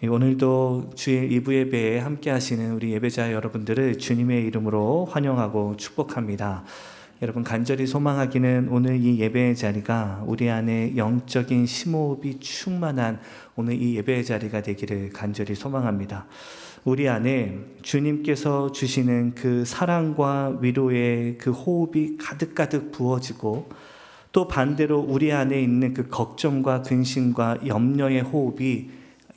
오늘도 주일 2부 예배에 함께 하시는 우리 예배자 여러분들을 주님의 이름으로 환영하고 축복합니다. 여러분, 간절히 소망하기는 오늘 이 예배의 자리가 우리 안에 영적인 심호흡이 충만한 오늘 이 예배의 자리가 되기를 간절히 소망합니다. 우리 안에 주님께서 주시는 그 사랑과 위로의 그 호흡이 가득가득 부어지고, 또 반대로 우리 안에 있는 그 걱정과 근심과 염려의 호흡이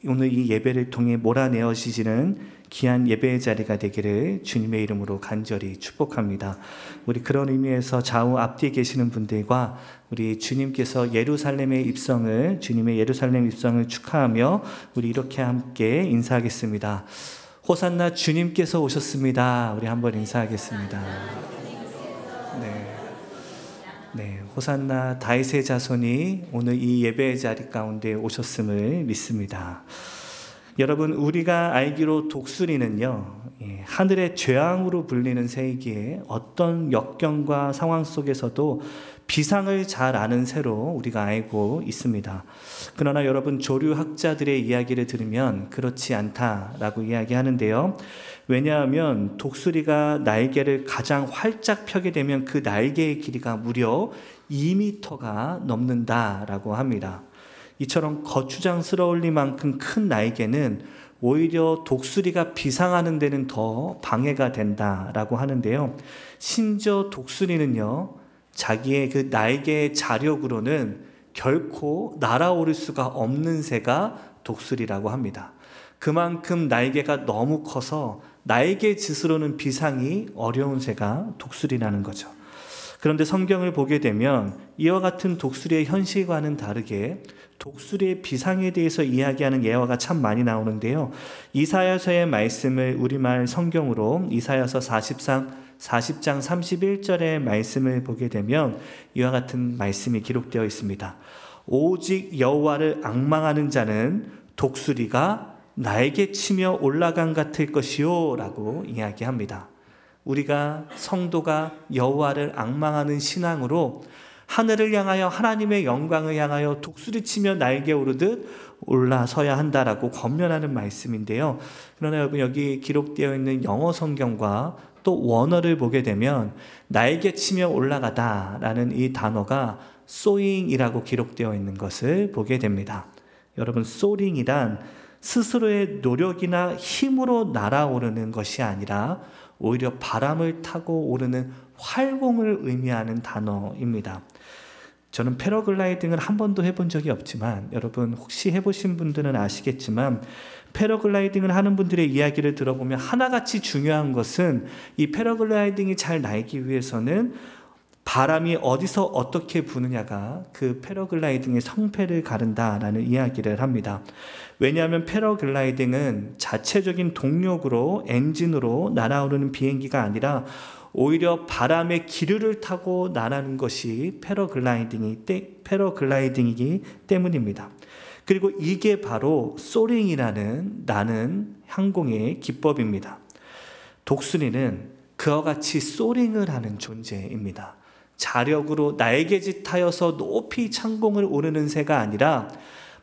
오늘 이 예배를 통해 몰아내어지시는 귀한 예배의 자리가 되기를 주님의 이름으로 간절히 축복합니다. 우리 그런 의미에서 좌우 앞뒤에 계시는 분들과 우리 주님께서 예루살렘의 입성을, 주님의 예루살렘 입성을 축하하며 우리 이렇게 함께 인사하겠습니다. 호산나, 주님께서 오셨습니다. 우리 한번 인사하겠습니다. 네, 호산나 다윗의 자손이 오늘 이 예배의 자리 가운데 오셨음을 믿습니다. 여러분, 우리가 알기로 독수리는요, 하늘의 죄왕으로 불리는 새이기에 어떤 역경과 상황 속에서도 비상을 잘 아는 새로 우리가 알고 있습니다. 그러나 여러분, 조류학자들의 이야기를 들으면 그렇지 않다라고 이야기하는데요. 왜냐하면 독수리가 날개를 가장 활짝 펴게 되면 그 날개의 길이가 무려 2m가 넘는다라고 합니다. 이처럼 거추장스러울리만큼 큰 날개는 오히려 독수리가 비상하는 데는 더 방해가 된다라고 하는데요. 심지어 독수리는요, 자기의 그 날개의 자력으로는 결코 날아오를 수가 없는 새가 독수리라고 합니다. 그만큼 날개가 너무 커서 날개짓으로는 비상이 어려운 새가 독수리라는 거죠. 그런데 성경을 보게 되면 이와 같은 독수리의 현실과는 다르게 독수리의 비상에 대해서 이야기하는 예화가 참 많이 나오는데요. 이사야서의 말씀을 우리말 성경으로 이사야서 40장 31절의 말씀을 보게 되면 이와 같은 말씀이 기록되어 있습니다. 오직 여호와를 앙망하는 자는 독수리가 날개치며 올라간 같을 것이요 라고 이야기합니다. 우리가 성도가 여호와를 앙망하는 신앙으로 하늘을 향하여 하나님의 영광을 향하여 독수리치며 날개 오르듯 올라서야 한다라고 권면하는 말씀인데요. 그러나 여러분, 여기 기록되어 있는 영어 성경과 또 원어를 보게 되면 날개치며 올라가다라는 이 단어가 soaring이라고 기록되어 있는 것을 보게 됩니다. 여러분, soaring이란 스스로의 노력이나 힘으로 날아오르는 것이 아니라 오히려 바람을 타고 오르는 활공을 의미하는 단어입니다. 저는 패러글라이딩을 한 번도 해본 적이 없지만 여러분, 혹시 해보신 분들은 아시겠지만 패러글라이딩을 하는 분들의 이야기를 들어보면 하나같이 중요한 것은 이 패러글라이딩이 잘 날기 위해서는 바람이 어디서 어떻게 부느냐가 그 패러글라이딩의 성패를 가른다라는 이야기를 합니다. 왜냐하면 패러글라이딩은 자체적인 동력으로, 엔진으로 날아오르는 비행기가 아니라 오히려 바람의 기류를 타고 날아가는 것이 패러글라이딩이기 때문입니다. 그리고 이게 바로 소링이라는 나는 항공의 기법입니다. 독수리는 그와 같이 소링을 하는 존재입니다. 자력으로 날개짓하여서 높이 창공을 오르는 새가 아니라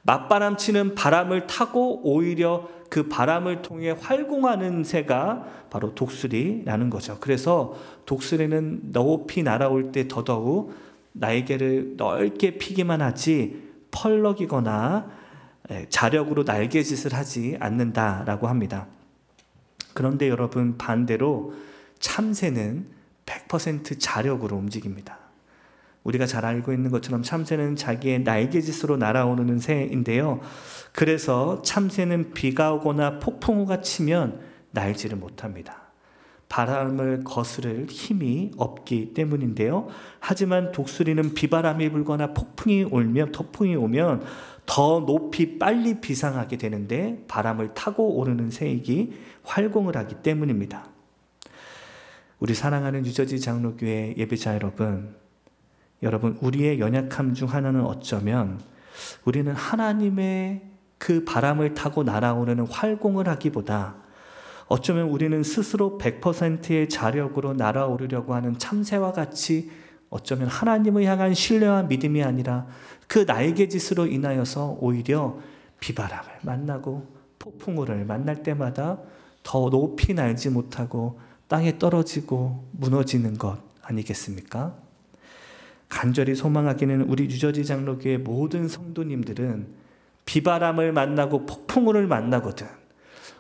맞바람치는 바람을 타고 오히려 그 바람을 통해 활공하는 새가 바로 독수리라는 거죠. 그래서 독수리는 높이 날아올 때 더더욱 날개를 넓게 피기만 하지 펄럭이거나 자력으로 날개짓을 하지 않는다라고 합니다. 그런데 여러분, 반대로 참새는 100% 자력으로 움직입니다. 우리가 잘 알고 있는 것처럼 참새는 자기의 날개짓으로 날아오르는 새인데요. 그래서 참새는 비가 오거나 폭풍우가 치면 날지를 못합니다. 바람을 거스를 힘이 없기 때문인데요. 하지만 독수리는 비바람이 불거나 폭풍이 오면 더 높이 빨리 비상하게 되는데 바람을 타고 오르는 새이기 활공을 하기 때문입니다. 우리 사랑하는 유저지 장로교회 예배자 여러분, 우리의 연약함 중 하나는 어쩌면 우리는 하나님의 그 바람을 타고 날아오르는 활공을 하기보다 어쩌면 우리는 스스로 100%의 자력으로 날아오르려고 하는 참새와 같이 어쩌면 하나님을 향한 신뢰와 믿음이 아니라 그 날개짓으로 인하여서 오히려 비바람을 만나고 폭풍우를 만날 때마다 더 높이 날지 못하고 땅에 떨어지고 무너지는 것 아니겠습니까? 간절히 소망하기는 우리 유저지 장로교의 모든 성도님들은 비바람을 만나고 폭풍우를 만나거든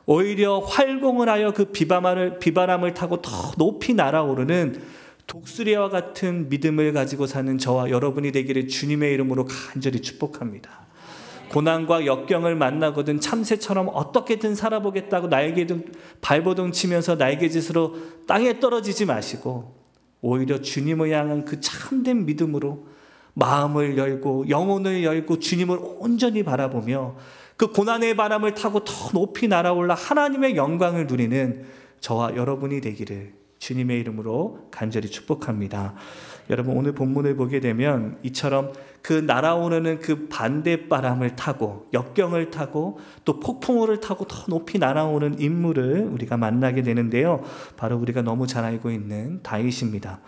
오히려 활공을 하여 그 비바람을 타고 더 높이 날아오르는 독수리와 같은 믿음을 가지고 사는 저와 여러분이 되기를 주님의 이름으로 간절히 축복합니다. 고난과 역경을 만나거든 참새처럼 어떻게든 살아보겠다고 발버둥 치면서 날개짓으로 땅에 떨어지지 마시고 오히려 주님을 향한 그 참된 믿음으로 마음을 열고 영혼을 열고 주님을 온전히 바라보며 그 고난의 바람을 타고 더 높이 날아올라 하나님의 영광을 누리는 저와 여러분이 되기를 주님의 이름으로 간절히 축복합니다. 여러분 오늘 본문을 보게 되면 이처럼 그 날아오르는 그 반대바람을 타고 역경을 타고 또 폭풍우를 타고 더 높이 날아오는 인물을 우리가 만나게 되는데요. 바로 우리가 너무 잘 알고 있는 다윗입니다.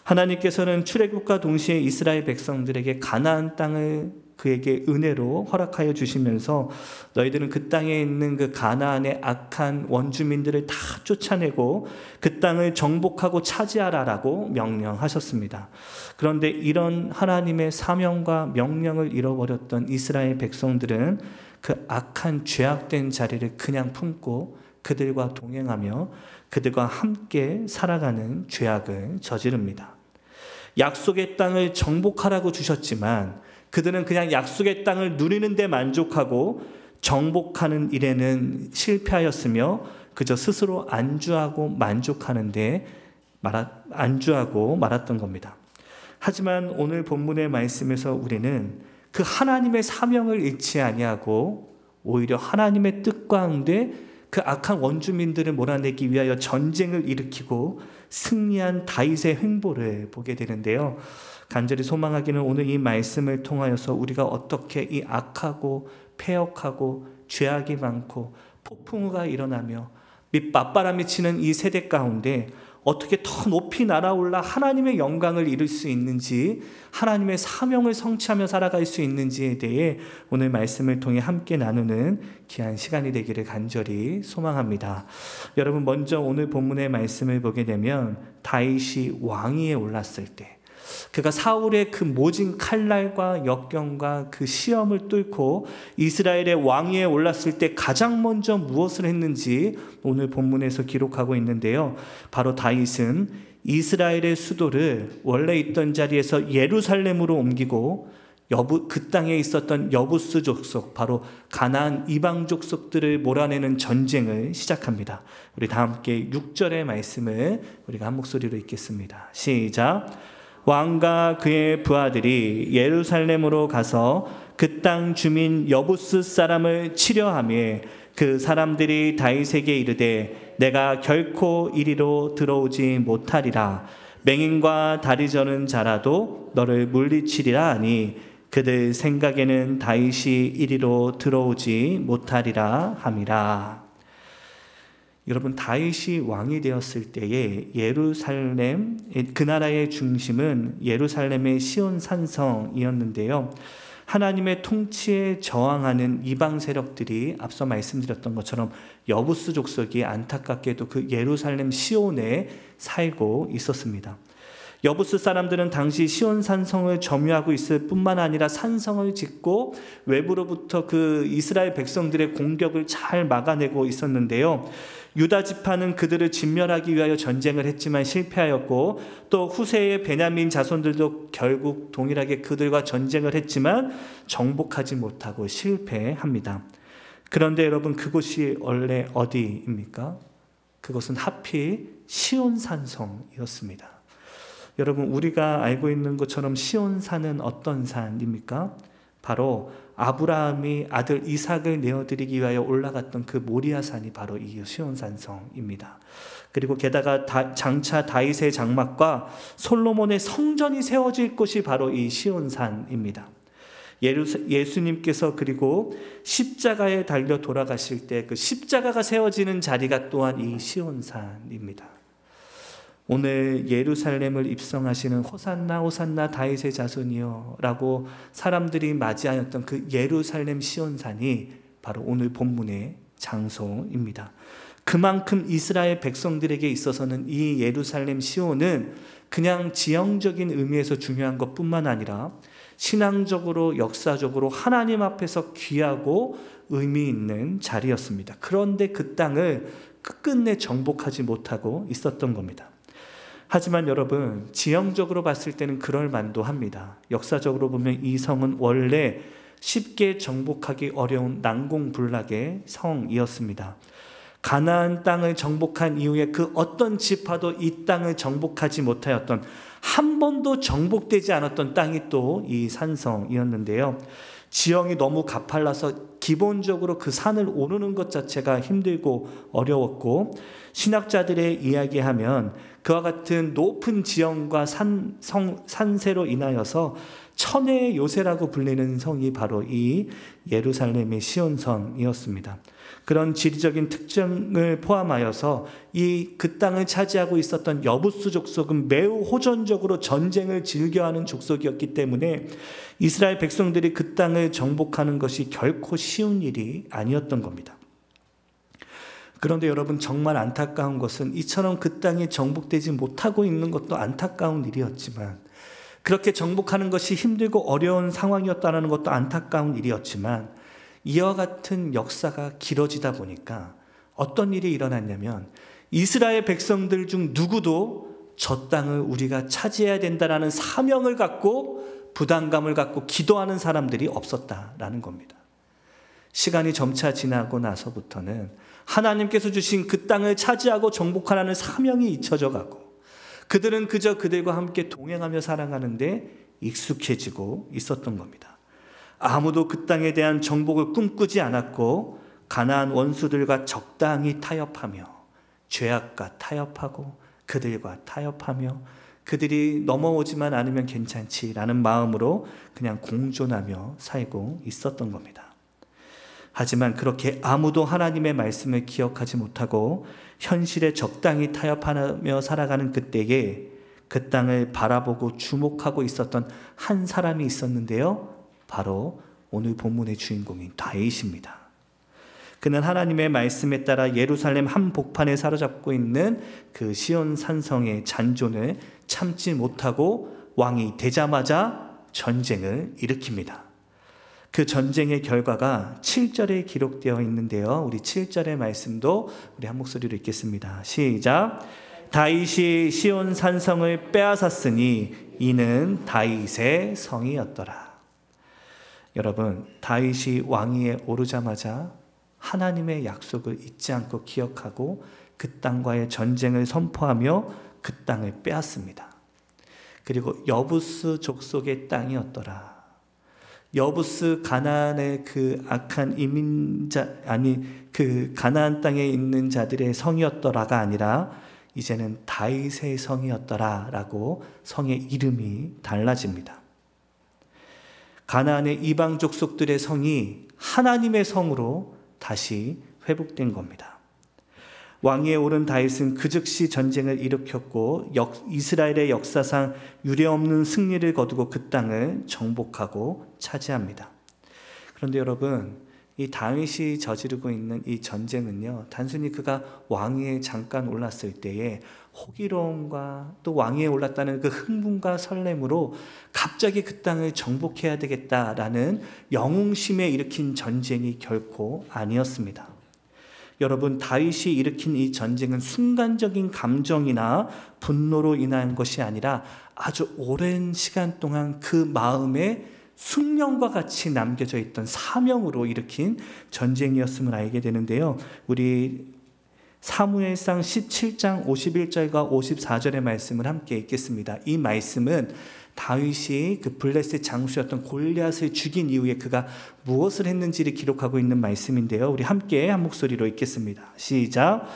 하나님께서는 출애굽과 동시에 이스라엘 백성들에게 가나안 땅을 그에게 은혜로 허락하여 주시면서 너희들은 그 땅에 있는 그 가나안의 악한 원주민들을 다 쫓아내고 그 땅을 정복하고 차지하라라고 명령하셨습니다. 그런데 이런 하나님의 사명과 명령을 잃어버렸던 이스라엘 백성들은 그 악한 죄악된 자리를 그냥 품고 그들과 동행하며 그들과 함께 살아가는 죄악을 저지릅니다. 약속의 땅을 정복하라고 주셨지만 그들은 그냥 약속의 땅을 누리는 데 만족하고 정복하는 일에는 실패하였으며 그저 스스로 안주하고 말았던 겁니다. 하지만 오늘 본문의 말씀에서 우리는 그 하나님의 사명을 잃지 아니하고 오히려 하나님의 뜻과 응대 그 악한 원주민들을 몰아내기 위하여 전쟁을 일으키고 승리한 다윗의 행보를 보게 되는데요. 간절히 소망하기는 오늘 이 말씀을 통하여서 우리가 어떻게 이 악하고 폐역하고 죄악이 많고 폭풍우가 일어나며 맞바람이 치는 이 세대 가운데 어떻게 더 높이 날아올라 하나님의 영광을 이룰 수 있는지 하나님의 사명을 성취하며 살아갈 수 있는지에 대해 오늘 말씀을 통해 함께 나누는 귀한 시간이 되기를 간절히 소망합니다. 여러분 먼저 오늘 본문의 말씀을 보게 되면 다윗이 왕위에 올랐을 때 그가 사울의 그 모진 칼날과 역경과 그 시험을 뚫고 이스라엘의 왕위에 올랐을 때 가장 먼저 무엇을 했는지 오늘 본문에서 기록하고 있는데요. 바로 다윗은 이스라엘의 수도를 원래 있던 자리에서 예루살렘으로 옮기고 그 땅에 있었던 여부스 족속, 바로 가나안 이방 족속들을 몰아내는 전쟁을 시작합니다. 우리 다 함께 6절의 말씀을 우리가 한 목소리로 읽겠습니다. 시작. 왕과 그의 부하들이 예루살렘으로 가서 그 땅 주민 여부스 사람을 치려하며 그 사람들이 다윗에게 이르되 내가 결코 이리로 들어오지 못하리라. 맹인과 다리 저는 자라도 너를 물리치리라 하니 그들 생각에는 다윗이 이리로 들어오지 못하리라 함이라. 여러분 다윗이 왕이 되었을 때에 예루살렘 그 나라의 중심은 예루살렘의 시온 산성이었는데요. 하나님의 통치에 저항하는 이방 세력들이 앞서 말씀드렸던 것처럼 여부스 족속이 안타깝게도 그 예루살렘 시온에 살고 있었습니다. 여부스 사람들은 당시 시온 산성을 점유하고 있을 뿐만 아니라 산성을 짓고 외부로부터 그 이스라엘 백성들의 공격을 잘 막아내고 있었는데요. 유다 지파는 그들을 진멸하기 위하여 전쟁을 했지만 실패하였고 또 후세의 베냐민 자손들도 결국 동일하게 그들과 전쟁을 했지만 정복하지 못하고 실패합니다. 그런데 여러분 그곳이 원래 어디입니까? 그것은 하필 시온 산성이었습니다. 여러분 우리가 알고 있는 것처럼 시온산은 어떤 산입니까? 바로 아브라함이 아들 이삭을 내어드리기 위하여 올라갔던 그 모리아산이 바로 이 시온산성입니다. 그리고 게다가 장차 다윗의 장막과 솔로몬의 성전이 세워질 곳이 바로 이 시온산입니다. 예수님께서 그리고 십자가에 달려 돌아가실 때 그 십자가가 세워지는 자리가 또한 이 시온산입니다. 오늘 예루살렘을 입성하시는 호산나 호산나 다윗의 자손이여 라고 사람들이 맞이하였던 그 예루살렘 시온산이 바로 오늘 본문의 장소입니다. 그만큼 이스라엘 백성들에게 있어서는 이 예루살렘 시온은 그냥 지형적인 의미에서 중요한 것뿐만 아니라 신앙적으로 역사적으로 하나님 앞에서 귀하고 의미 있는 자리였습니다. 그런데 그 땅을 끝끝내 정복하지 못하고 있었던 겁니다. 하지만 여러분, 지형적으로 봤을 때는 그럴 만도 합니다. 역사적으로 보면 이 성은 원래 쉽게 정복하기 어려운 난공불락의 성이었습니다. 가나안 땅을 정복한 이후에 그 어떤 지파도 이 땅을 정복하지 못하였던, 한 번도 정복되지 않았던 땅이 또 이 산성이었는데요. 지형이 너무 가팔라서 기본적으로 그 산을 오르는 것 자체가 힘들고 어려웠고, 신학자들의 이야기하면 그와 같은 높은 지형과 산세로 인하여서 천혜의 요새라고 불리는 성이 바로 이 예루살렘의 시온성이었습니다. 그런 지리적인 특징을 포함하여서 그 땅을 차지하고 있었던 여부스 족속은 매우 호전적으로 전쟁을 즐겨하는 족속이었기 때문에 이스라엘 백성들이 그 땅을 정복하는 것이 결코 쉬운 일이 아니었던 겁니다. 그런데 여러분, 정말 안타까운 것은 이처럼 그 땅이 정복되지 못하고 있는 것도 안타까운 일이었지만, 그렇게 정복하는 것이 힘들고 어려운 상황이었다는 것도 안타까운 일이었지만, 이와 같은 역사가 길어지다 보니까 어떤 일이 일어났냐면, 이스라엘 백성들 중 누구도 저 땅을 우리가 차지해야 된다는 사명을 갖고 부담감을 갖고 기도하는 사람들이 없었다라는 겁니다. 시간이 점차 지나고 나서부터는 하나님께서 주신 그 땅을 차지하고 정복하라는 사명이 잊혀져 가고, 그들은 그저 그들과 함께 동행하며 살아가는데 익숙해지고 있었던 겁니다. 아무도 그 땅에 대한 정복을 꿈꾸지 않았고, 가나안 원수들과 적당히 타협하며, 죄악과 타협하고 그들과 타협하며, 그들이 넘어오지만 않으면 괜찮지라는 마음으로 그냥 공존하며 살고 있었던 겁니다. 하지만 그렇게 아무도 하나님의 말씀을 기억하지 못하고 현실에 적당히 타협하며 살아가는 그때에 그 땅을 바라보고 주목하고 있었던 한 사람이 있었는데요. 바로 오늘 본문의 주인공인 다윗입니다. 그는 하나님의 말씀에 따라 예루살렘 한복판에 사로잡고 있는 그 시온 산성의 잔존을 참지 못하고 왕이 되자마자 전쟁을 일으킵니다. 그 전쟁의 결과가 7절에 기록되어 있는데요. 우리 7절의 말씀도 우리 한 목소리로 읽겠습니다. 시작. 다윗이 시온 산성을 빼앗았으니 이는 다윗의 성이었더라. 여러분, 다윗이 왕위에 오르자마자 하나님의 약속을 잊지 않고 기억하고 그 땅과의 전쟁을 선포하며 그 땅을 빼앗습니다. 그리고 여부스 족속의 땅이었더라. 여부스 가나안의 그 악한 그 가나안 땅에 있는 자들의 성이었더라가 아니라 이제는 다윗의 성이었더라라고 성의 이름이 달라집니다. 가나안의 이방 족속들의 성이 하나님의 성으로 다시 회복된 겁니다. 왕위에 오른 다윗은 그 즉시 전쟁을 일으켰고 이스라엘의 역사상 유례없는 승리를 거두고 그 땅을 정복하고 차지합니다. 그런데 여러분, 이 다윗이 저지르고 있는 이 전쟁은요, 단순히 그가 왕위에 잠깐 올랐을 때의 호기로움과 또 왕위에 올랐다는 그 흥분과 설렘으로 갑자기 그 땅을 정복해야 되겠다라는 영웅심에 일으킨 전쟁이 결코 아니었습니다. 여러분, 다윗이 일으킨 이 전쟁은 순간적인 감정이나 분노로 인한 것이 아니라 아주 오랜 시간 동안 그 마음에 숙명과 같이 남겨져 있던 사명으로 일으킨 전쟁이었음을 알게 되는데요. 우리 사무엘상 17장 51절과 54절의 말씀을 함께 읽겠습니다. 이 말씀은 다윗이 그 블레셋 장수였던 골리앗을 죽인 이후에 그가 무엇을 했는지를 기록하고 있는 말씀인데요. 우리 함께 한 목소리로 읽겠습니다. 시작.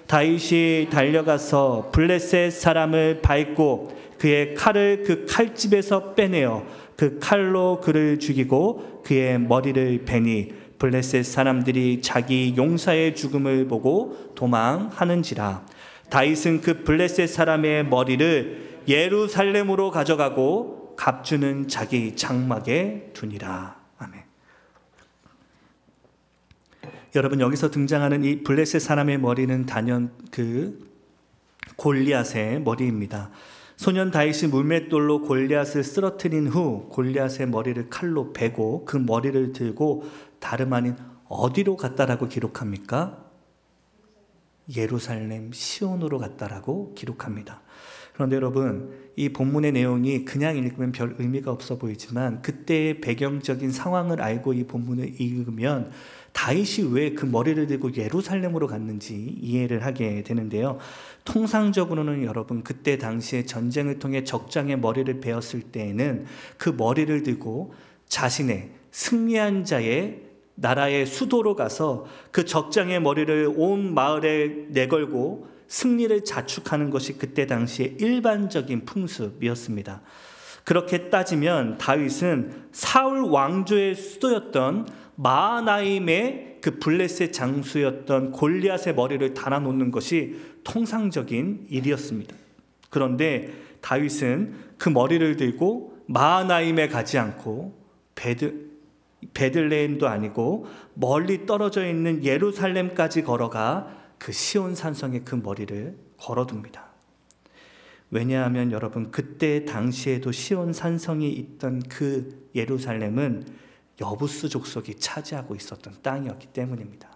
다윗이 달려가서 블레셋 사람을 밟고 그의 칼을 그 칼집에서 빼내어 그 칼로 그를 죽이고 그의 머리를 베니 블레셋 사람들이 자기 용사의 죽음을 보고 도망하는지라. 다윗은 그 블레셋 사람의 머리를 예루살렘으로 가져가고 갑주는 자기 장막에 두니라. 아멘. 여러분, 여기서 등장하는 이 블레셋 사람의 머리는 단연 그 골리앗의 머리입니다. 소년 다윗이 물맷돌로 골리앗을 쓰러뜨린 후 골리앗의 머리를 칼로 베고 그 머리를 들고 다름 아닌 어디로 갔다라고 기록합니까? 예루살렘 시온으로 갔다라고 기록합니다. 그런데 여러분, 이 본문의 내용이 그냥 읽으면 별 의미가 없어 보이지만 그때의 배경적인 상황을 알고 이 본문을 읽으면 다윗이 왜 그 머리를 들고 예루살렘으로 갔는지 이해를 하게 되는데요. 통상적으로는 여러분, 그때 당시에 전쟁을 통해 적장의 머리를 베었을 때에는 그 머리를 들고 자신의 승리한 자의 나라의 수도로 가서 그 적장의 머리를 온 마을에 내걸고 승리를 자축하는 것이 그때 당시의 일반적인 풍습이었습니다. 그렇게 따지면 다윗은 사울 왕조의 수도였던 마하나임의 그 블레셋 장수였던 골리앗의 머리를 달아놓는 것이 통상적인 일이었습니다. 그런데 다윗은 그 머리를 들고 마하나임에 가지 않고 베들레헴도 아니고 멀리 떨어져 있는 예루살렘까지 걸어가 그 시온 산성에 그 머리를 걸어둡니다. 왜냐하면 여러분, 그때 당시에도 시온 산성이 있던 그 예루살렘은 여부스 족속이 차지하고 있었던 땅이었기 때문입니다.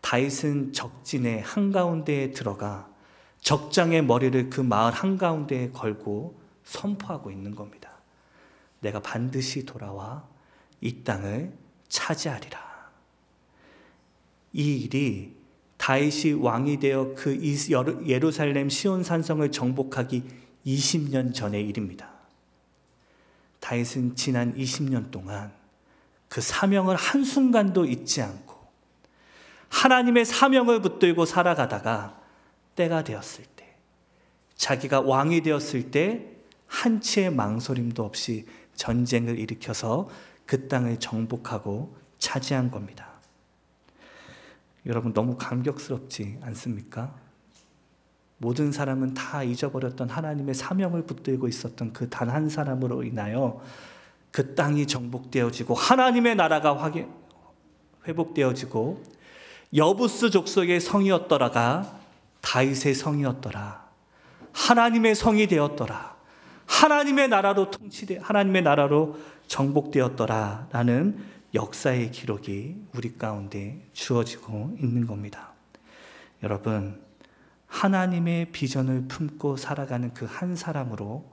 다윗은 적진의 한가운데에 들어가 적장의 머리를 그 마을 한가운데에 걸고 선포하고 있는 겁니다. 내가 반드시 돌아와 이 땅을 차지하리라. 이 일이 다윗이 왕이 되어 그 예루살렘 시온 산성을 정복하기 20년 전의 일입니다. 다윗은 지난 20년 동안 그 사명을 한순간도 잊지 않고 하나님의 사명을 붙들고 살아가다가 때가 되었을 때, 자기가 왕이 되었을 때 한치의 망설임도 없이 전쟁을 일으켜서 그 땅을 정복하고 차지한 겁니다. 여러분, 너무 감격스럽지 않습니까? 모든 사람은 다 잊어버렸던 하나님의 사명을 붙들고 있었던 그 단 한 사람으로 인하여 그 땅이 정복되어지고 하나님의 나라가 회복되어지고 여부스 족속의 성이었더라가 다윗의 성이었더라. 하나님의 성이 되었더라. 하나님의 나라로 정복되었더라라는 역사의 기록이 우리 가운데 주어지고 있는 겁니다. 여러분, 하나님의 비전을 품고 살아가는 그 한 사람으로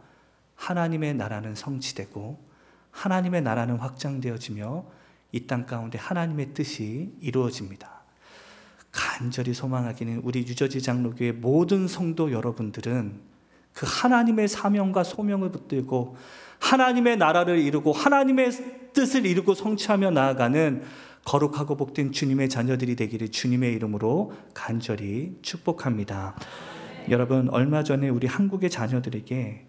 하나님의 나라는 성취되고 하나님의 나라는 확장되어지며 이 땅 가운데 하나님의 뜻이 이루어집니다. 간절히 소망하기는 우리 유저지 장로교회 모든 성도 여러분들은 그 하나님의 사명과 소명을 붙들고 하나님의 나라를 이루고 하나님의 뜻을 이루고 성취하며 나아가는 거룩하고 복된 주님의 자녀들이 되기를 주님의 이름으로 간절히 축복합니다. 여러분, 얼마 전에 우리 한국의 자녀들에게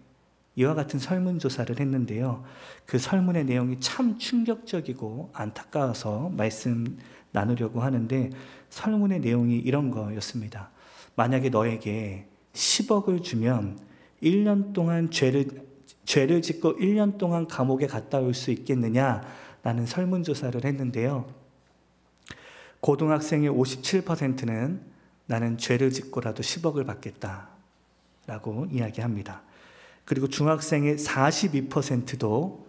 이와 같은 설문조사를 했는데요. 그 설문의 내용이 참 충격적이고 안타까워서 말씀 나누려고 하는데, 설문의 내용이 이런 거였습니다. 만약에 너에게 10억을 주면 1년 동안 죄를 짓고 1년 동안 감옥에 갔다 올 수 있겠느냐라는 설문조사를 했는데요. 고등학생의 57%는 나는 죄를 짓고라도 10억을 받겠다라고 이야기합니다. 그리고 중학생의 42%도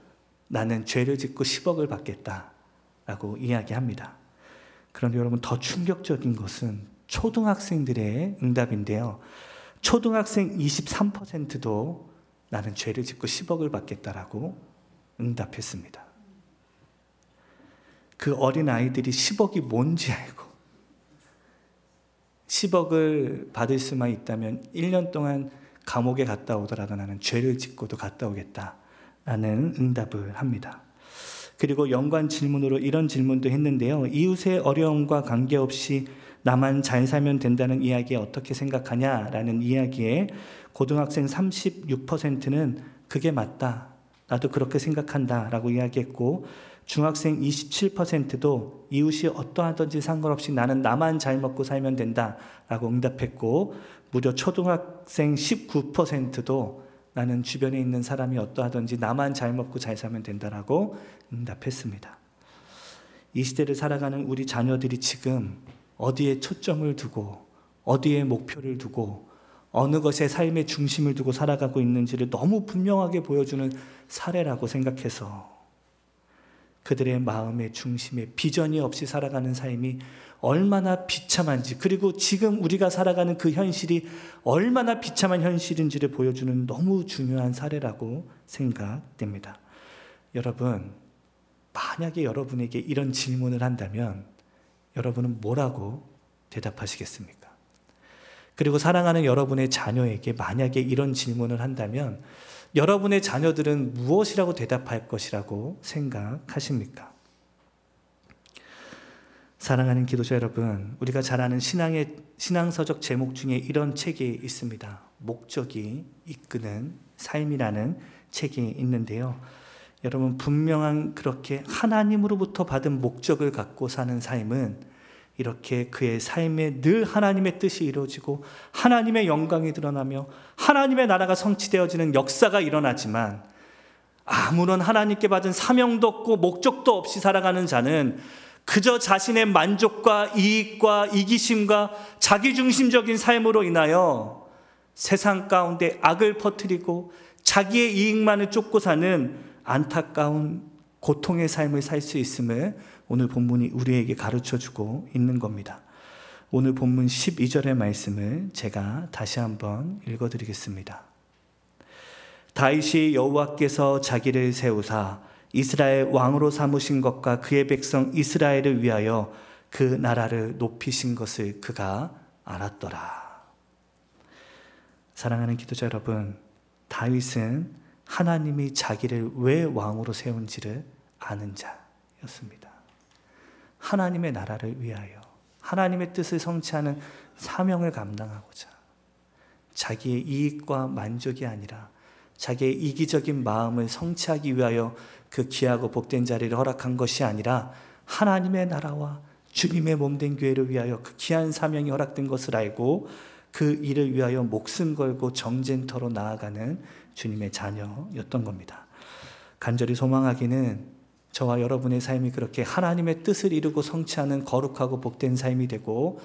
나는 죄를 짓고 10억을 받겠다라고 이야기합니다. 그런데 여러분, 더 충격적인 것은 초등학생들의 응답인데요. 초등학생 23%도 나는 죄를 짓고 10억을 받겠다라고 응답했습니다. 그 어린 아이들이 10억이 뭔지 알고 10억을 받을 수만 있다면 1년 동안 감옥에 갔다 오더라도 나는 죄를 짓고도 갔다 오겠다라는 응답을 합니다. 그리고 연관 질문으로 이런 질문도 했는데요. 이웃의 어려움과 관계없이 나만 잘 살면 된다는 이야기에 어떻게 생각하냐라는 이야기에 고등학생 36%는 그게 맞다, 나도 그렇게 생각한다 라고 이야기했고, 중학생 27%도 이웃이 어떠하든지 상관없이 나는 나만 잘 먹고 살면 된다 라고 응답했고, 무려 초등학생 19%도 나는 주변에 있는 사람이 어떠하든지 나만 잘 먹고 잘 살면 된다라고 응답했습니다. 이 시대를 살아가는 우리 자녀들이 지금 어디에 초점을 두고 어디에 목표를 두고 어느 것에 삶의 중심을 두고 살아가고 있는지를 너무 분명하게 보여주는 사례라고 생각해서 그들의 마음의 중심에 비전이 없이 살아가는 삶이 얼마나 비참한지, 그리고 지금 우리가 살아가는 그 현실이 얼마나 비참한 현실인지를 보여주는 너무 중요한 사례라고 생각됩니다. 여러분, 만약에 여러분에게 이런 질문을 한다면 여러분은 뭐라고 대답하시겠습니까? 그리고 사랑하는 여러분의 자녀에게 만약에 이런 질문을 한다면 여러분의 자녀들은 무엇이라고 대답할 것이라고 생각하십니까? 사랑하는 기도자 여러분, 우리가 잘 아는 신앙서적 제목 중에 이런 책이 있습니다. 목적이 이끄는 삶이라는 책이 있는데요. 여러분, 분명한 그렇게 하나님으로부터 받은 목적을 갖고 사는 삶은 이렇게 그의 삶에 늘 하나님의 뜻이 이루어지고 하나님의 영광이 드러나며 하나님의 나라가 성취되어지는 역사가 일어나지만, 아무런 하나님께 받은 사명도 없고 목적도 없이 살아가는 자는 그저 자신의 만족과 이익과 이기심과 자기중심적인 삶으로 인하여 세상 가운데 악을 퍼뜨리고 자기의 이익만을 쫓고 사는 안타까운 고통의 삶을 살 수 있음을 오늘 본문이 우리에게 가르쳐주고 있는 겁니다. 오늘 본문 12절의 말씀을 제가 다시 한번 읽어드리겠습니다. 다윗이 여호와께서 자기를 세우사 이스라엘 왕으로 삼으신 것과 그의 백성 이스라엘을 위하여 그 나라를 높이신 것을 그가 알았더라. 사랑하는 기도자 여러분, 다윗은 하나님이 자기를 왜 왕으로 세운지를 아는 자였습니다. 하나님의 나라를 위하여 하나님의 뜻을 성취하는 사명을 감당하고자, 자기의 이익과 만족이 아니라 자기의 이기적인 마음을 성취하기 위하여 그 귀하고 복된 자리를 허락한 것이 아니라 하나님의 나라와 주님의 몸된 교회를 위하여 그 귀한 사명이 허락된 것을 알고 그 일을 위하여 목숨 걸고 정쟁터로 나아가는 주님의 자녀였던 겁니다. 간절히 소망하기는 저와 여러분의 삶이 그렇게 하나님의 뜻을 이루고 성취하는 거룩하고 복된 삶이 되고,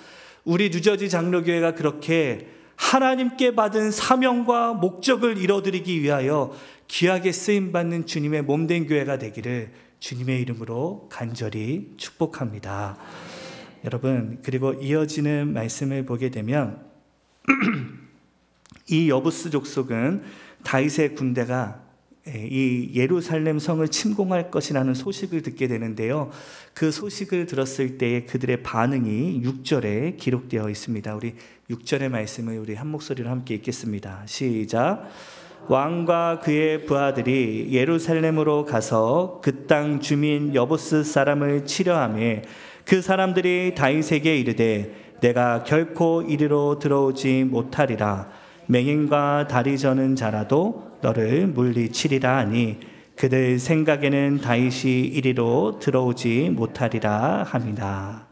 우리 뉴저지 장로교회가 그렇게 하나님께 받은 사명과 목적을 이뤄드리기 위하여 귀하게 쓰임받는 주님의 몸된 교회가 되기를 주님의 이름으로 간절히 축복합니다. 여러분, 그리고 이어지는 말씀을 보게 되면 이 여부스 족속은 다윗의 군대가 이 예루살렘 성을 침공할 것이라는 소식을 듣게 되는데요. 그 소식을 들었을 때에 그들의 반응이 6절에 기록되어 있습니다. 우리 6절의 말씀을 우리 한 목소리로 함께 읽겠습니다. 시작. 왕과 그의 부하들이 예루살렘으로 가서 그 땅 주민 여부스 사람을 치려하며 그 사람들이 다윗에게 이르되 내가 결코 이리로 들어오지 못하리라. 맹인과 다리 저는 자라도 너를 물리치리라 하니 그들 생각에는 다윗이 이리로 들어오지 못하리라 합니다.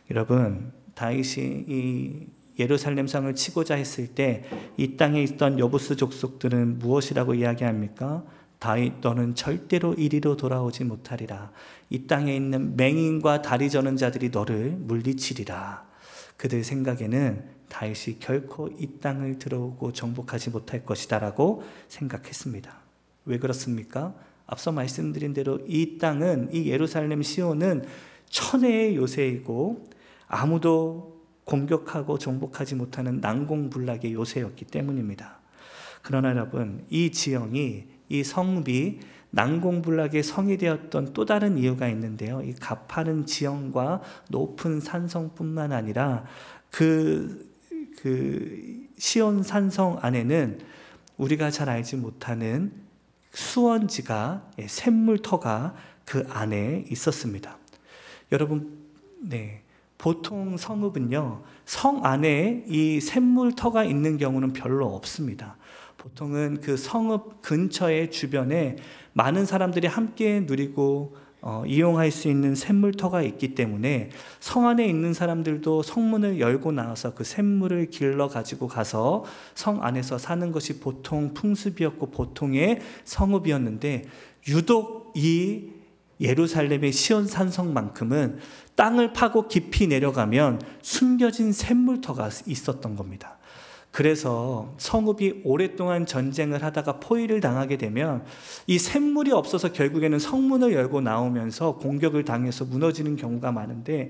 여러분, 다윗이 이 예루살렘 성을 치고자 했을 때 이 땅에 있던 여부스 족속들은 무엇이라고 이야기합니까? 다윗 너는 절대로 이리로 돌아오지 못하리라. 이 땅에 있는 맹인과 다리 저는 자들이 너를 물리치리라. 그들 생각에는 다윗이 결코 이 땅을 들어오고 정복하지 못할 것이다 라고 생각했습니다. 왜 그렇습니까? 앞서 말씀드린 대로 이 땅은, 이 예루살렘 시온은 천혜의 요새이고 아무도 공격하고 정복하지 못하는 난공불락의 요새였기 때문입니다. 그러나 여러분, 이 지형이, 이 성읍이 난공불락의 성이 되었던 또 다른 이유가 있는데요. 이 가파른 지형과 높은 산성뿐만 아니라 그 시온 산성 안에는 우리가 잘 알지 못하는 수원지가, 샘물터가 그 안에 있었습니다. 여러분, 보통 성읍은요, 성 안에 이 샘물터가 있는 경우는 별로 없습니다. 보통은 그 성읍 근처의 주변에 많은 사람들이 함께 누리고 이용할 수 있는 샘물터가 있기 때문에 성 안에 있는 사람들도 성문을 열고 나와서 그 샘물을 길러 가지고 가서 성 안에서 사는 것이 보통 풍습이었고 보통의 성읍이었는데, 유독 이 예루살렘의 시온 산성만큼은 땅을 파고 깊이 내려가면 숨겨진 샘물터가 있었던 겁니다. 그래서 성읍이 오랫동안 전쟁을 하다가 포위를 당하게 되면 이 샘물이 없어서 결국에는 성문을 열고 나오면서 공격을 당해서 무너지는 경우가 많은데,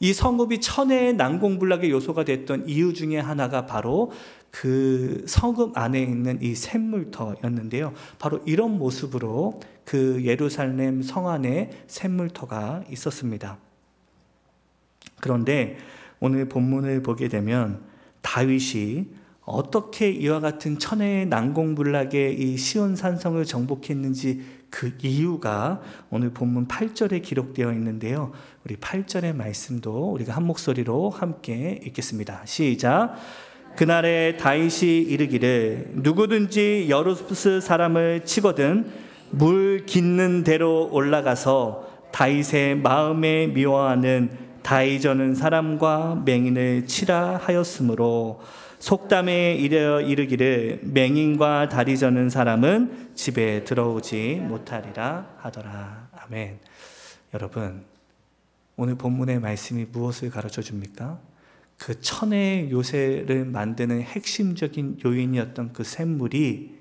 이 성읍이 천혜의 난공불락의 요소가 됐던 이유 중에 하나가 바로 그 성읍 안에 있는 이 샘물터였는데요. 바로 이런 모습으로 그 예루살렘 성 안에 샘물터가 있었습니다. 그런데 오늘 본문을 보게 되면 다윗이 어떻게 이와 같은 천혜의 난공불락의 이 시온 산성을 정복했는지 그 이유가 오늘 본문 8절에 기록되어 있는데요. 우리 8절의 말씀도 우리가 한 목소리로 함께 읽겠습니다. 시작. 그날에 다윗이 이르기를 누구든지 여루스 사람을 치거든 물 깃는 대로 올라가서 다윗의 마음에 미워하는 다이저는 사람과 맹인을 치라 하였으므로 속담에 이르기를 맹인과 다리 저는 사람은 집에 들어오지 못하리라 하더라. 아멘. 여러분, 오늘 본문의 말씀이 무엇을 가르쳐 줍니까? 그 천혜의 요새를 만드는 핵심적인 요인이었던 그 샘물이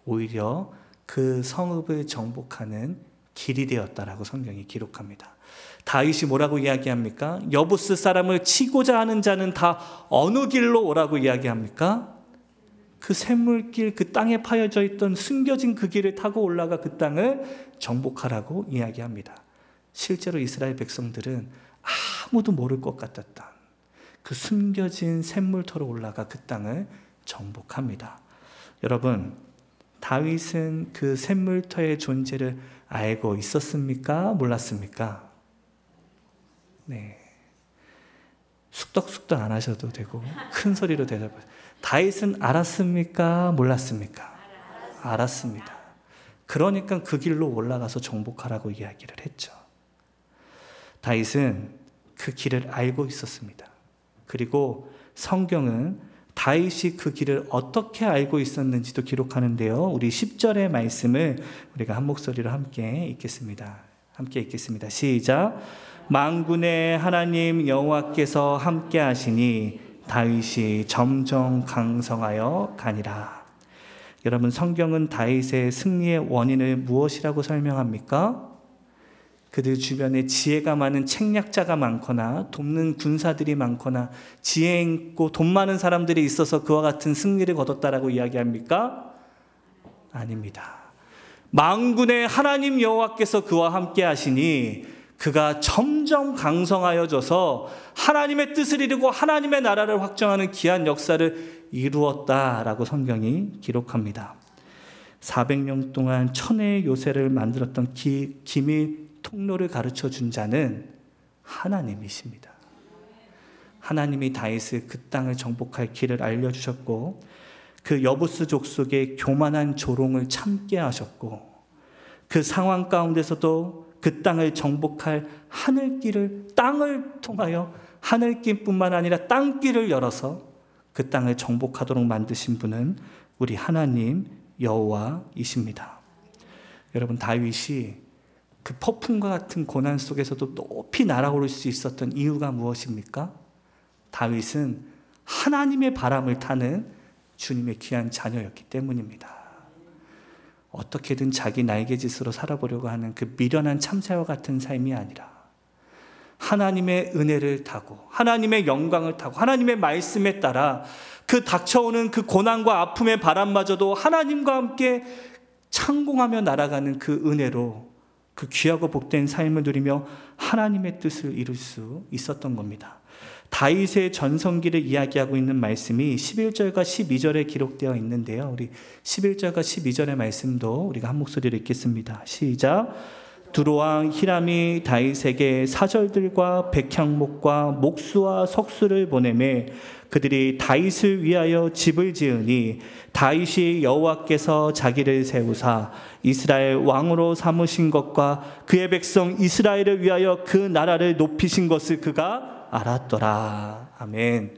오히려 그 성읍을 정복하는 길이 되었다라고 성경이 기록합니다. 다윗이 뭐라고 이야기합니까? 여부스 사람을 치고자 하는 자는 다 어느 길로 오라고 이야기합니까? 그 샘물길, 그 땅에 파여져 있던 숨겨진 그 길을 타고 올라가 그 땅을 정복하라고 이야기합니다. 실제로 이스라엘 백성들은 아무도 모를 것 같았던 그 숨겨진 샘물터로 올라가 그 땅을 정복합니다. 여러분, 다윗은 그 샘물터의 존재를 알고 있었습니까? 몰랐습니까? 네. 숙덕숙덕 안 하셔도 되고 큰 소리로 대답하세요. 다윗은 알았습니까? 몰랐습니까? 알았습니다. 그러니까 그 길로 올라가서 정복하라고 이야기를 했죠. 다윗은 그 길을 알고 있었습니다. 그리고 성경은 다윗이 그 길을 어떻게 알고 있었는지도 기록하는데요. 우리 10절의 말씀을 우리가 한 목소리로 함께 읽겠습니다. 함께 읽겠습니다. 시작. 만군의 하나님 여호와께서 함께 하시니 다윗이 점점 강성하여 가니라. 여러분, 성경은 다윗의 승리의 원인을 무엇이라고 설명합니까? 그들 주변에 지혜가 많은 책략자가 많거나 돕는 군사들이 많거나 지혜 있고 돈 많은 사람들이 있어서 그와 같은 승리를 거뒀다라고 이야기합니까? 아닙니다. 만군의 하나님 여호와께서 그와 함께 하시니 그가 점점 강성하여져서 하나님의 뜻을 이루고 하나님의 나라를 확정하는 귀한 역사를 이루었다라고 성경이 기록합니다. 400년 동안 천혜의 요새를 만들었던 기밀 통로를 가르쳐 준 자는 하나님이십니다. 하나님이 다윗을 그 땅을 정복할 길을 알려주셨고 그 여부스 족속의 교만한 조롱을 참게 하셨고 그 상황 가운데서도 그 땅을 정복할 하늘길을 땅을 통하여 하늘길뿐만 아니라 땅길을 열어서 그 땅을 정복하도록 만드신 분은 우리 하나님 여호와이십니다. 여러분, 다윗이 그 폭풍과 같은 고난 속에서도 높이 날아오를 수 있었던 이유가 무엇입니까? 다윗은 하나님의 바람을 타는 주님의 귀한 자녀였기 때문입니다. 어떻게든 자기 날개짓으로 살아보려고 하는 그 미련한 참새와 같은 삶이 아니라 하나님의 은혜를 타고 하나님의 영광을 타고 하나님의 말씀에 따라 그 닥쳐오는 그 고난과 아픔의 바람마저도 하나님과 함께 창공하며 날아가는 그 은혜로 그 귀하고 복된 삶을 누리며 하나님의 뜻을 이룰 수 있었던 겁니다. 다윗의 전성기를 이야기하고 있는 말씀이 11절과 12절에 기록되어 있는데요. 우리 11절과 12절의 말씀도 우리가 한 목소리로 읽겠습니다. 시작. 두로왕 히람이 다윗에게 사절들과 백향목과 목수와 석수를 보내매 그들이 다윗을 위하여 집을 지으니 다윗이 여호와께서 자기를 세우사 이스라엘 왕으로 삼으신 것과 그의 백성 이스라엘을 위하여 그 나라를 높이신 것을 그가 알았더라. 아멘.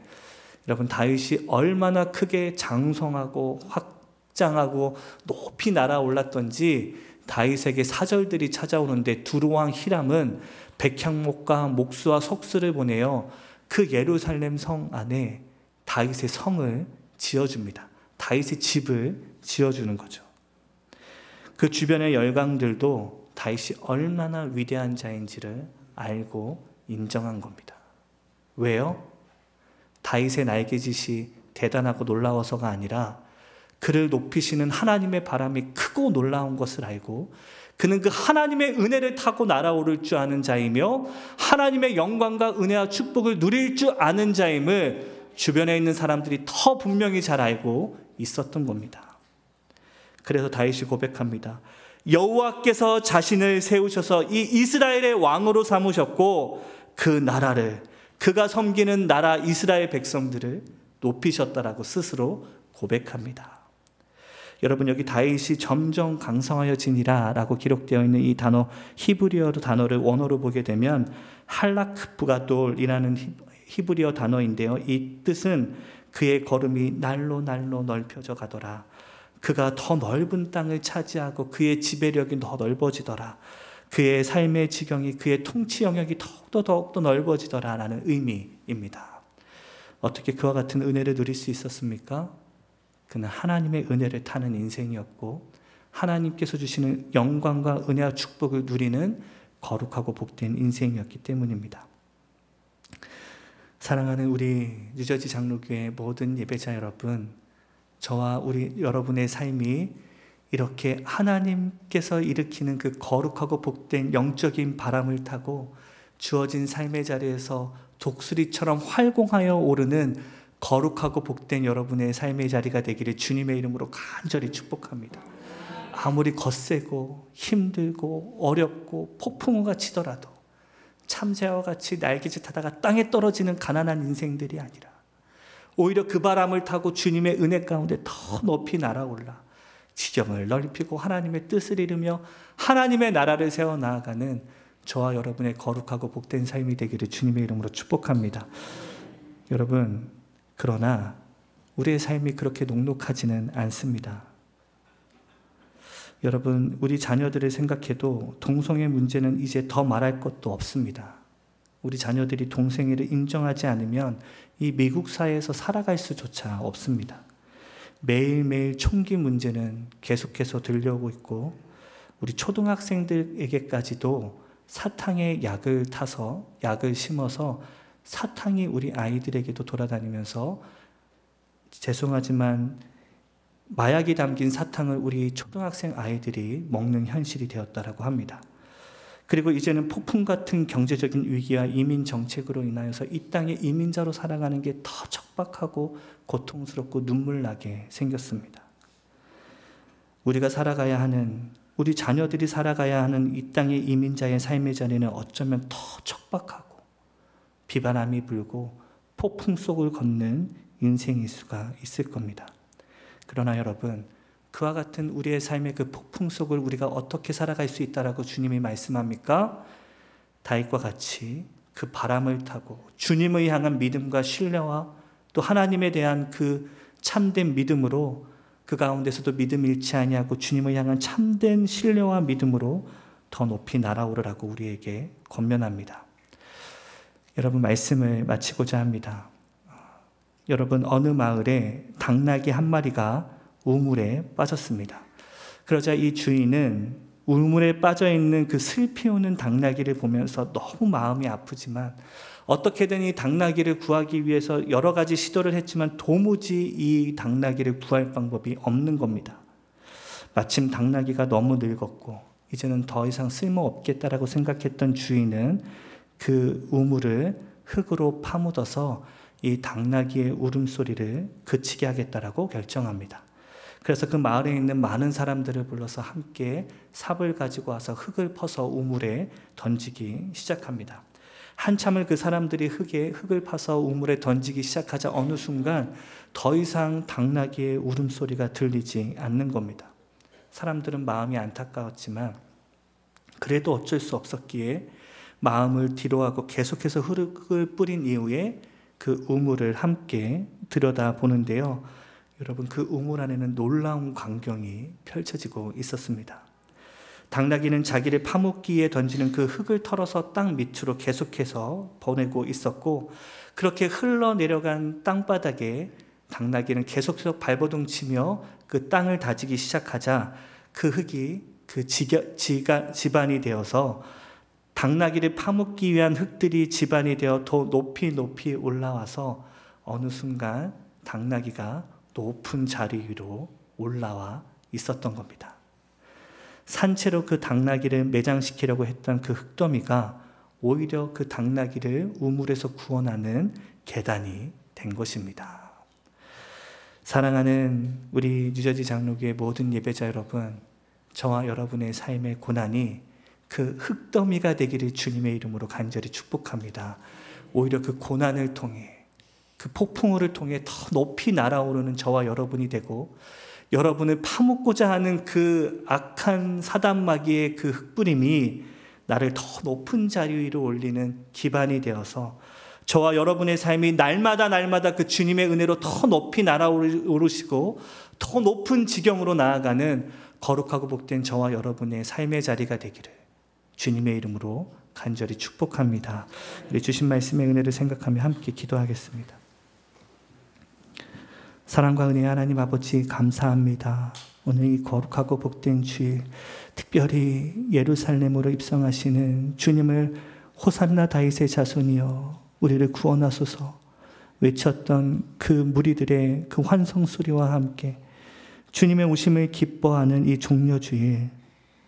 여러분, 다윗이 얼마나 크게 장성하고 확장하고 높이 날아올랐던지 다윗에게 사절들이 찾아오는데 두루왕 히람은 백향목과 목수와 석수를 보내어 그 예루살렘 성 안에 다윗의 성을 지어줍니다. 다윗의 집을 지어주는 거죠. 그 주변의 열강들도 다윗이 얼마나 위대한 자인지를 알고 인정한 겁니다. 왜요? 다윗의 날개짓이 대단하고 놀라워서가 아니라 그를 높이시는 하나님의 바람이 크고 놀라운 것을 알고 그는 그 하나님의 은혜를 타고 날아오를 줄 아는 자이며 하나님의 영광과 은혜와 축복을 누릴 줄 아는 자임을 주변에 있는 사람들이 더 분명히 잘 알고 있었던 겁니다. 그래서 다윗이 고백합니다. 여호와께서 자신을 세우셔서 이 이스라엘의 왕으로 삼으셨고 그 나라를, 그가 섬기는 나라 이스라엘 백성들을 높이셨다라고 스스로 고백합니다. 여러분, 여기 다윗이 점점 강성하여지니라 라고 기록되어 있는 이 단어, 히브리어 단어를 원어로 보게 되면 할라크부가돌이라는 히브리어 단어인데요. 이 뜻은 그의 걸음이 날로 넓혀져 가더라. 그가 더 넓은 땅을 차지하고 그의 지배력이 더 넓어지더라. 그의 삶의 지경이, 그의 통치 영역이 더욱더 넓어지더라 라는 의미입니다. 어떻게 그와 같은 은혜를 누릴 수 있었습니까? 그는 하나님의 은혜를 타는 인생이었고 하나님께서 주시는 영광과 은혜와 축복을 누리는 거룩하고 복된 인생이었기 때문입니다. 사랑하는 우리 뉴저지 장로교회 모든 예배자 여러분, 저와 우리 여러분의 삶이 이렇게 하나님께서 일으키는 그 거룩하고 복된 영적인 바람을 타고 주어진 삶의 자리에서 독수리처럼 활공하여 오르는 거룩하고 복된 여러분의 삶의 자리가 되기를 주님의 이름으로 간절히 축복합니다. 아무리 거세고 힘들고 어렵고 폭풍우가 치더라도 참새와 같이 날개짓 하다가 땅에 떨어지는 가난한 인생들이 아니라 오히려 그 바람을 타고 주님의 은혜 가운데 더 높이 날아올라 지경을 넓히고 하나님의 뜻을 이루며 하나님의 나라를 세워 나아가는 저와 여러분의 거룩하고 복된 삶이 되기를 주님의 이름으로 축복합니다. 여러분, 그러나 우리의 삶이 그렇게 녹록하지는 않습니다. 여러분, 우리 자녀들을 생각해도 동성애 문제는 이제 더 말할 것도 없습니다. 우리 자녀들이 동성애를 인정하지 않으면 이 미국 사회에서 살아갈 수조차 없습니다. 매일매일 총기 문제는 계속해서 들려오고 있고 우리 초등학생들에게까지도 사탕의 약을 타서, 약을 심어서 사탕이 우리 아이들에게도 돌아다니면서 죄송하지만 마약이 담긴 사탕을 우리 초등학생 아이들이 먹는 현실이 되었다라고 합니다. 그리고 이제는 폭풍 같은 경제적인 위기와 이민 정책으로 인하여서 이 땅에 이민자로 살아가는 게 더 척박하고 고통스럽고 눈물 나게 생겼습니다. 우리가 살아가야 하는, 우리 자녀들이 살아가야 하는 이 땅의 이민자의 삶의 자리는 어쩌면 더 척박하고 비바람이 불고 폭풍 속을 걷는 인생일 수가 있을 겁니다. 그러나 여러분, 그와 같은 우리의 삶의 그 폭풍 속을 우리가 어떻게 살아갈 수 있다라고 주님이 말씀합니까? 다윗과 같이 그 바람을 타고 주님을 향한 믿음과 신뢰와 또 하나님에 대한 그 참된 믿음으로 그 가운데서도 믿음 잃지 아니하고 주님을 향한 참된 신뢰와 믿음으로 더 높이 날아오르라고 우리에게 권면합니다. 여러분, 말씀을 마치고자 합니다. 여러분, 어느 마을에 당나귀 한 마리가 우물에 빠졌습니다. 그러자 이 주인은 우물에 빠져있는 그 슬피 우는 당나귀를 보면서 너무 마음이 아프지만 어떻게든 이 당나귀를 구하기 위해서 여러 가지 시도를 했지만 도무지 이 당나귀를 구할 방법이 없는 겁니다. 마침 당나귀가 너무 늙었고 이제는 더 이상 쓸모없겠다라고 생각했던 주인은 그 우물을 흙으로 파묻어서 이 당나귀의 울음소리를 그치게 하겠다라고 결정합니다. 그래서 그 마을에 있는 많은 사람들을 불러서 함께 삽을 가지고 와서 흙을 퍼서 우물에 던지기 시작합니다. 한참을 그 사람들이 흙을 파서 우물에 던지기 시작하자 어느 순간 더 이상 당나귀의 울음소리가 들리지 않는 겁니다. 사람들은 마음이 안타까웠지만 그래도 어쩔 수 없었기에 마음을 뒤로하고 계속해서 흙을 뿌린 이후에 그 우물을 함께 들여다보는데요. 여러분, 그 우물 안에는 놀라운 광경이 펼쳐지고 있었습니다. 당나귀는 자기를 파묻기 위해 던지는 그 흙을 털어서 땅 밑으로 계속해서 보내고 있었고, 그렇게 흘러내려간 땅바닥에 당나귀는 계속해서 발버둥 치며 그 땅을 다지기 시작하자 그 흙이 그 지반이 되어서 당나귀를 파묻기 위한 흙들이 지반이 되어 더 높이 높이 올라와서 어느 순간 당나귀가 높은 자리 위로 올라와 있었던 겁니다. 산채로 그 당나귀를 매장시키려고 했던 그 흙더미가 오히려 그 당나귀를 우물에서 구원하는 계단이 된 것입니다. 사랑하는 우리 뉴저지 장로교회 모든 예배자 여러분, 저와 여러분의 삶의 고난이 그 흙더미가 되기를 주님의 이름으로 간절히 축복합니다. 오히려 그 고난을 통해, 그 폭풍우를 통해 더 높이 날아오르는 저와 여러분이 되고, 여러분을 파묻고자 하는 그 악한 사단마귀의 그 흙부림이 나를 더 높은 자리 위로 올리는 기반이 되어서 저와 여러분의 삶이 날마다 그 주님의 은혜로 더 높이 날아오르시고 더 높은 지경으로 나아가는 거룩하고 복된 저와 여러분의 삶의 자리가 되기를 주님의 이름으로 간절히 축복합니다. 우리 주신 말씀의 은혜를 생각하며 함께 기도하겠습니다. 사랑과 은혜의 하나님 아버지, 감사합니다. 오늘 이 거룩하고 복된 주일, 특별히 예루살렘으로 입성하시는 주님을 호산나 다윗의 자손이여 우리를 구원하소서 외쳤던 그 무리들의 그 환성 소리와 함께 주님의 오심을 기뻐하는 이 종려주일,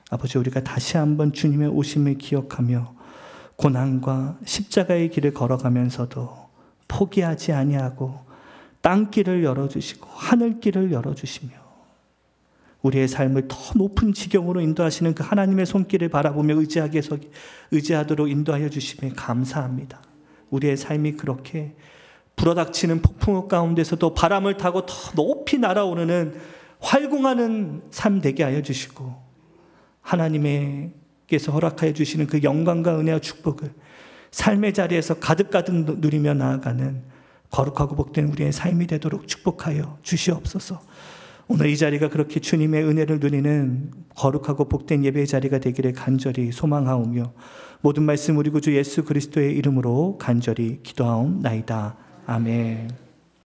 아버지, 우리가 다시 한번 주님의 오심을 기억하며 고난과 십자가의 길을 걸어가면서도 포기하지 아니하고 땅길을 열어주시고 하늘길을 열어주시며 우리의 삶을 더 높은 지경으로 인도하시는 그 하나님의 손길을 바라보며 의지하도록 인도하여 주시며 감사합니다. 우리의 삶이 그렇게 불어닥치는 폭풍우 가운데서도 바람을 타고 더 높이 날아오르는 활공하는 삶 되게 하여 주시고, 하나님께서 허락하여 주시는 그 영광과 은혜와 축복을 삶의 자리에서 가득가득 누리며 나아가는 거룩하고 복된 우리의 삶이 되도록 축복하여 주시옵소서. 오늘 이 자리가 그렇게 주님의 은혜를 누리는 거룩하고 복된 예배의 자리가 되기를 간절히 소망하오며 모든 말씀 우리 구주 예수 그리스도의 이름으로 간절히 기도하옵나이다. 아멘.